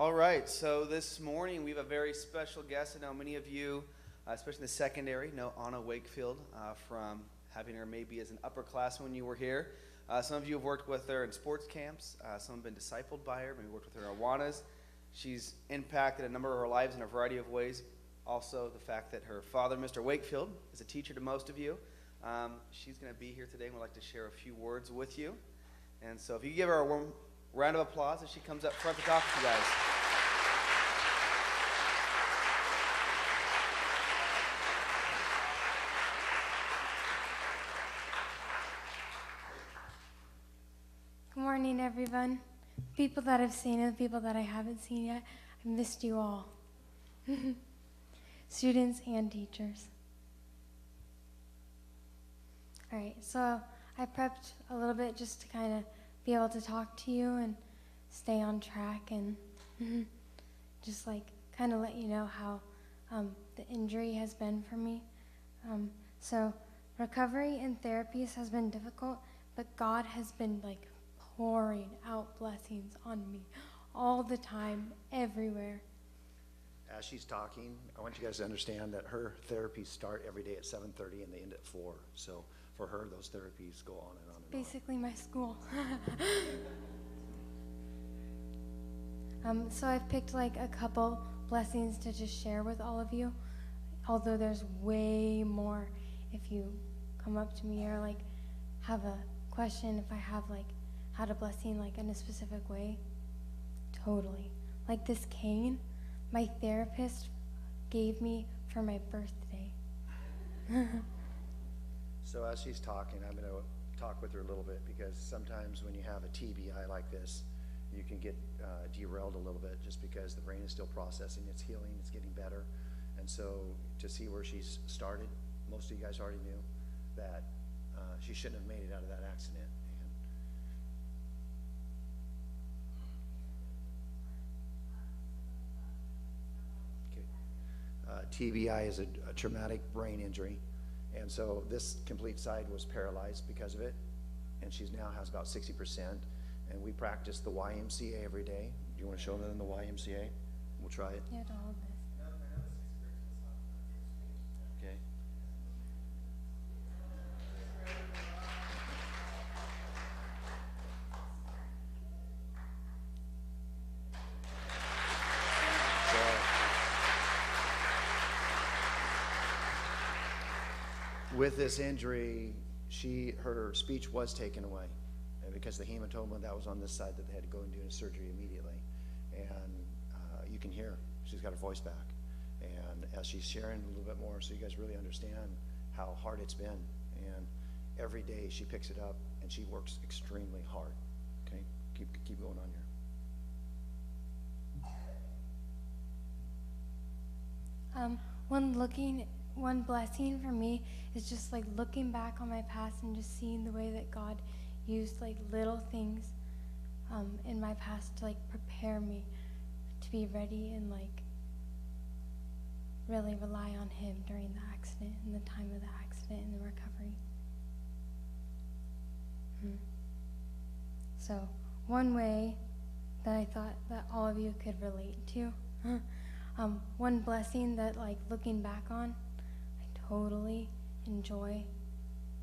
All right, so this morning we have a very special guest. I know many of you, especially in the secondary, know Anna Wakefield from having her maybe as an upperclassman when you were here. Some of you have worked with her in sports camps. Some have been discipled by her, maybe worked with her at Awanas. She's impacted a number of our lives in a variety of ways. Also, the fact that her father, Mr. Wakefield, is a teacher to most of you. She's going to be here today and would like to share a few words with you. And so if you give her a warm round of applause as she comes up front to talk to you guys. Good morning, everyone. People that I've seen and the people that I haven't seen yet, I missed you all. Students and teachers. All right, so I prepped a little bit just to kind of be able to talk to you and stay on track and just like kind of let you know how the injury has been for me. So recovery and therapies has been difficult, but God has been like pouring out blessings on me all the time, everywhere. As she's talking, I want you guys to understand that her therapies start every day at 7:30 and they end at 4. So for her, those therapies go on and on and Basically my school. So I've picked like a couple blessings to just share with all of you, although there's way more. If you come up to me or like have a question, if I have like had a blessing like in a specific way, totally. Like this cane, my therapist gave me for my birthday. So as she's talking, I'm going to talk with her a little bit because sometimes when you have a TBI like this, you can get derailed a little bit just because the brain is still processing, it's healing, it's getting better. And so to see where she's started, most of you guys already knew that she shouldn't have made it out of that accident. TBI is a traumatic brain injury, and so this complete side was paralyzed because of it, and she now has about 60%, and we practice the YMCA every day. Do you want to show them the YMCA? We'll try it. Yeah, to all of this. Okay. With this injury, her speech was taken away because the hematoma that was on this side that they had to go and do a surgery immediately. And you can hear she's got her voice back. And as she's sharing a little bit more, so you guys really understand how hard it's been. And every day she picks it up and she works extremely hard. Okay, keep going on here. One blessing for me is just like looking back on my past and just seeing the way that God used like little things in my past to like prepare me to be ready and like really rely on Him during the accident and the time of the accident and the recovery. So one way that I thought that all of you could relate to, one blessing that like looking back on, totally enjoy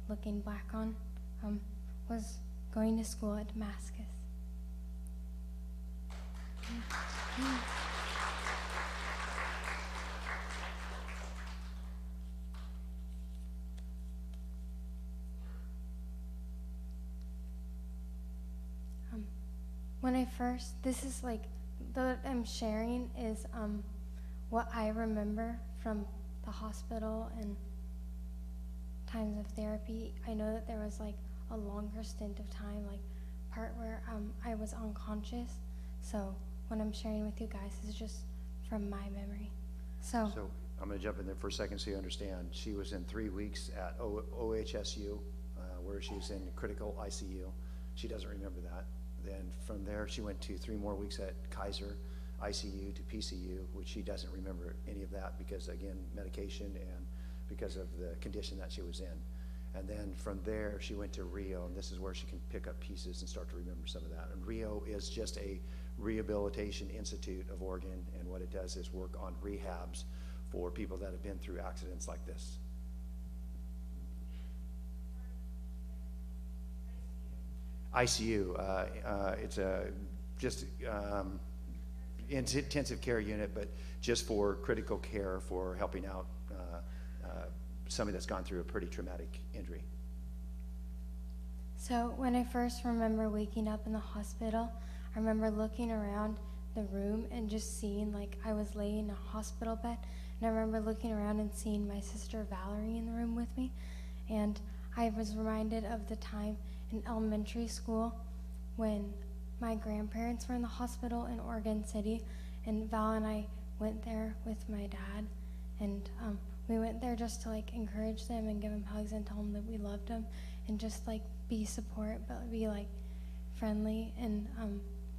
looking back on, was going to school at Damascus. When I first, this is like, that I'm sharing is what I remember from the hospital and times of therapy. I know that there was like a longer stint of time, like part where I was unconscious. So what I'm sharing with you guys is just from my memory. So I'm going to jump in there for a second so you understand. She was in 3 weeks at OHSU, where she was in critical ICU. She doesn't remember that. Then from there, she went to 3 more weeks at Kaiser ICU to PCU, which she doesn't remember any of that because, again, medication and because of the condition that she was in. And then from there, she went to Rio, and this is where she can pick up pieces and start to remember some of that. And Rio is just a Rehabilitation Institute of Oregon, and what it does is work on rehabs for people that have been through accidents like this. ICU, it's a just intensive care unit, but just for critical care, for helping out somebody that's gone through a pretty traumatic injury. So when I first remember waking up in the hospital, I remember looking around the room and just seeing, like, I was laying in a hospital bed, and I remember looking around and seeing my sister Valerie in the room with me, and I was reminded of the time in elementary school when my grandparents were in the hospital in Oregon City, and Val and I went there with my dad, and we went there just to, like, encourage them and give them hugs and tell them that we loved them, and just, like, be support, but be, like, friendly, and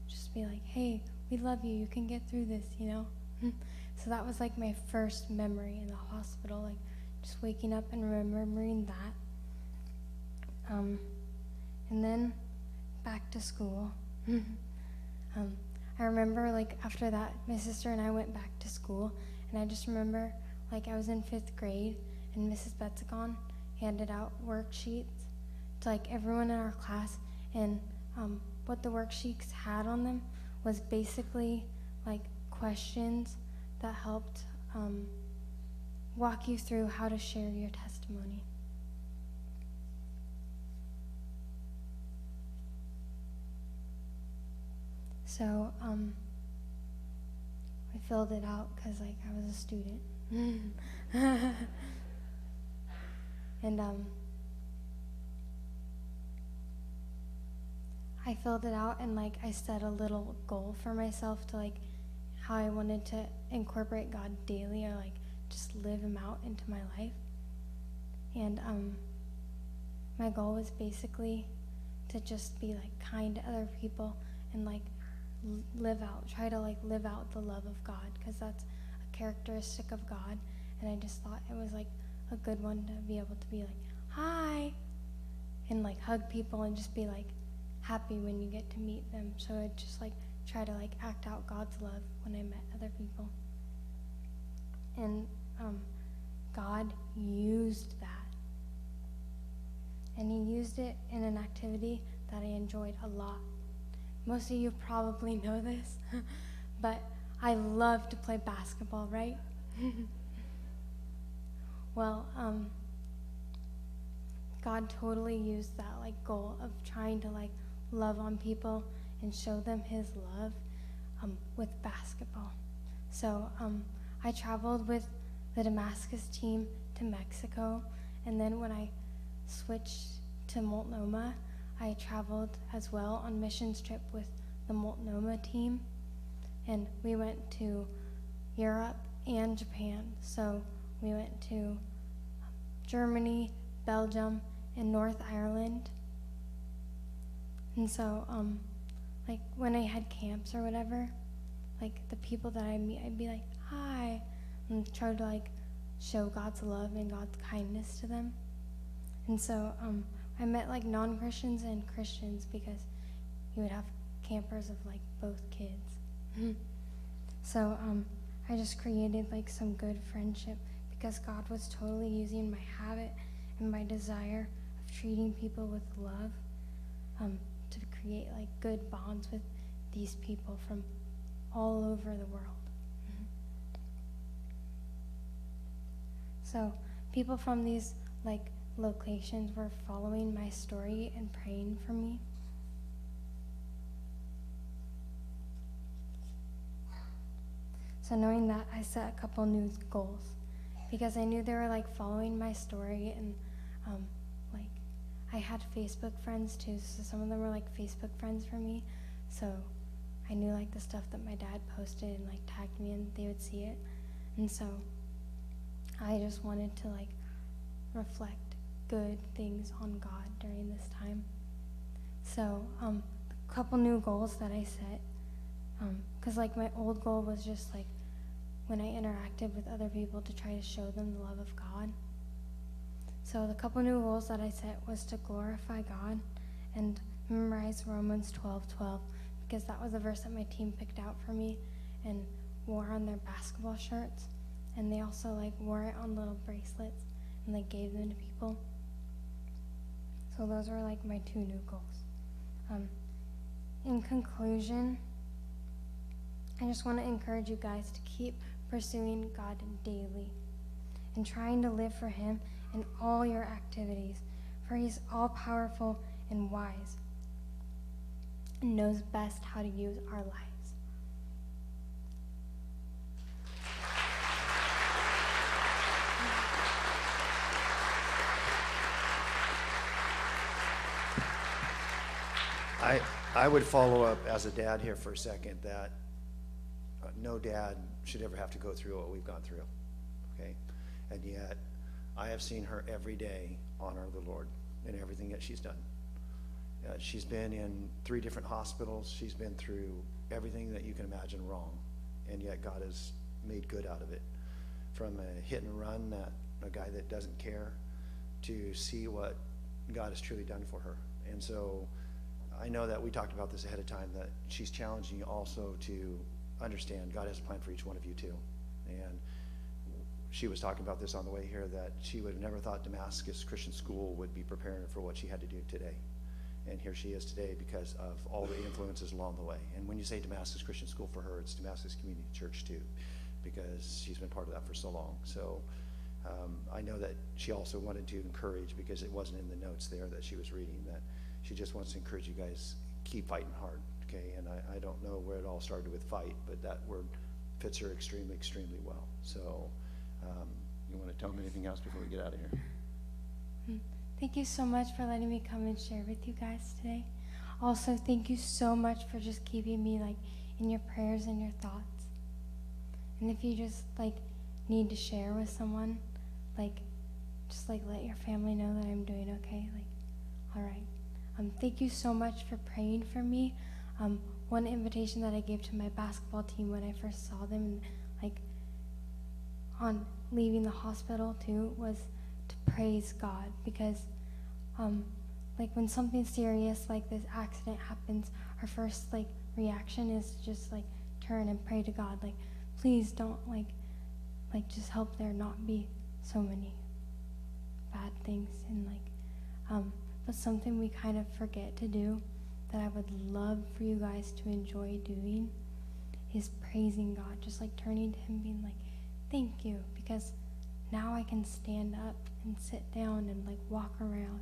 just be like, hey, we love you, you can get through this, you know? So that was, like, my first memory in the hospital, like, just waking up and remembering that. And then back to school. I remember, like, after that, my sister and I went back to school, and I just remember, like, I was in 5th grade, and Mrs. Betzicon handed out worksheets to, like, everyone in our class, and what the worksheets had on them was basically, like, questions that helped walk you through how to share your testimony. So I filled it out because, like, I was a student. And I filled it out, and, like, I set a little goal for myself to, like, how I wanted to incorporate God daily, or, like, just live him out into my life. And my goal was basically to just be, like, kind to other people and, like, try to, like, live out the love of God, because that's a characteristic of God. And I just thought it was, like, a good one to be able to be like, hi, and, like, hug people and just be, like, happy when you get to meet them. So I just, like, try to, like, act out God's love when I met other people. And God used that. And he used it in an activity that I enjoyed a lot. Most of you probably know this, but I love to play basketball, right? Well, God totally used that, like, goal of trying to, like, love on people and show them his love with basketball. So I traveled with the Damascus team to Mexico, and then when I switched to Multnomah, I traveled as well on missions trip with the Multnomah team, and we went to Europe and Japan. So we went to Germany, Belgium, and North Ireland. And so, like, when I had camps or whatever, like, the people that I meet, I'd be like, hi, and try to, like, show God's love and God's kindness to them. And so I met, like, non-Christians and Christians, because you would have campers of, like, both kids. So I just created, like, some good friendship, because God was totally using my habit and my desire of treating people with love to create, like, good bonds with these people from all over the world. So people from these, like, locations were following my story and praying for me. So knowing that, I set a couple new goals, because I knew they were, like, following my story, and like, I had Facebook friends too, so some of them were, like, Facebook friends for me. So I knew, like, the stuff that my dad posted and, like, tagged me in, they would see it. And so I just wanted to, like, reflect good things on God during this time. So a couple new goals that I set, because, like, my old goal was just, like, when I interacted with other people, to try to show them the love of God. So the couple new goals that I set was to glorify God and memorize Romans 12:12, because that was a verse that my team picked out for me and wore on their basketball shirts. And they also like wore it on little bracelets and like gave them to people. So those were like my 2 new goals. In conclusion, I just want to encourage you guys to keep pursuing God daily and trying to live for him in all your activities, for he's all-powerful and wise and knows best how to use our lives. I would follow up as a dad here for a second that no dad should ever have to go through what we've gone through, okay? And yet, I have seen her every day honor the Lord in everything that she's done. She's been in 3 different hospitals. She's been through everything that you can imagine wrong, and yet God has made good out of it. From a hit and run, a guy that doesn't care, to see what God has truly done for her. And so I know that we talked about this ahead of time, that she's challenging you also to understand God has a plan for each one of you too. And she was talking about this on the way here, that she would have never thought Damascus Christian School would be preparing her for what she had to do today. And here she is today because of all the influences along the way. And when you say Damascus Christian School, for her, it's Damascus Community Church too, because she's been part of that for so long. So I know that she also wanted to encourage, because it wasn't in the notes there that she was reading, that she just wants to encourage you guys, keep fighting hard, okay? And I don't know where it all started with fight, but that word fits her extremely, extremely well. So you want to tell me anything else before we get out of here? Thank you so much for letting me come and share with you guys today. Also, thank you so much for just keeping me like in your prayers and your thoughts. And if you just like need to share with someone, like just like let your family know that I'm doing okay. Like, all right. Thank you so much for praying for me. One invitation that I gave to my basketball team when I first saw them, like on leaving the hospital too, was to praise God, because like when something serious like this accident happens, our first like reaction is to just like turn and pray to God, like please don't like just help there not be so many bad things. And like but something we kind of forget to do that I would love for you guys to enjoy doing is praising God, just like turning to him being like, thank you, because now I can stand up and sit down and like walk around.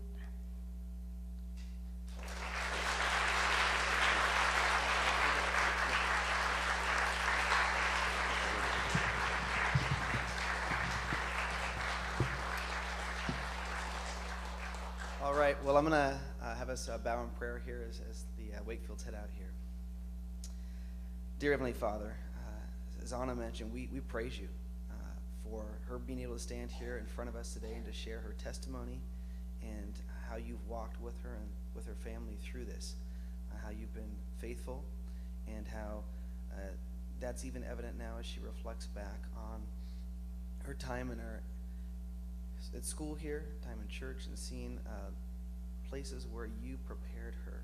All right, well, I'm going to have us bow in prayer here as the Wakefields head out here. Dear Heavenly Father, as Anna mentioned, we praise you for her being able to stand here in front of us today and to share her testimony and how you've walked with her and with her family through this, how you've been faithful, and how that's even evident now as she reflects back on her time at school here, time in church, and seeing places where you prepared her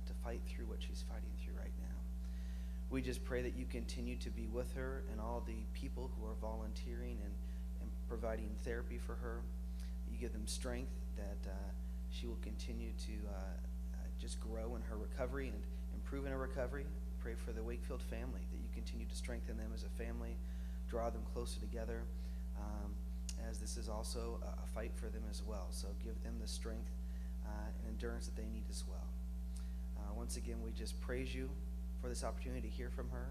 to fight through what she's fighting through right now. We just pray that you continue to be with her and all the people who are volunteering and providing therapy for her. You give them strength, that she will continue to just grow in her recovery and improve in her recovery. Pray for the Wakefield family, that you continue to strengthen them as a family, draw them closer together, as this is also a fight for them as well. So give them the strength and endurance that they need as well. Once again, we just praise you for this opportunity to hear from her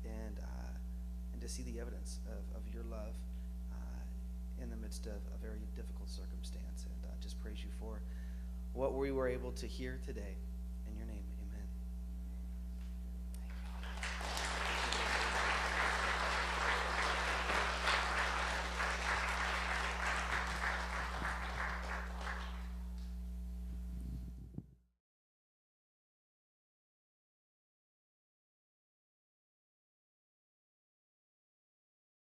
and to see the evidence of your love in the midst of a very difficult circumstance. And just praise you for what we were able to hear today. In your name.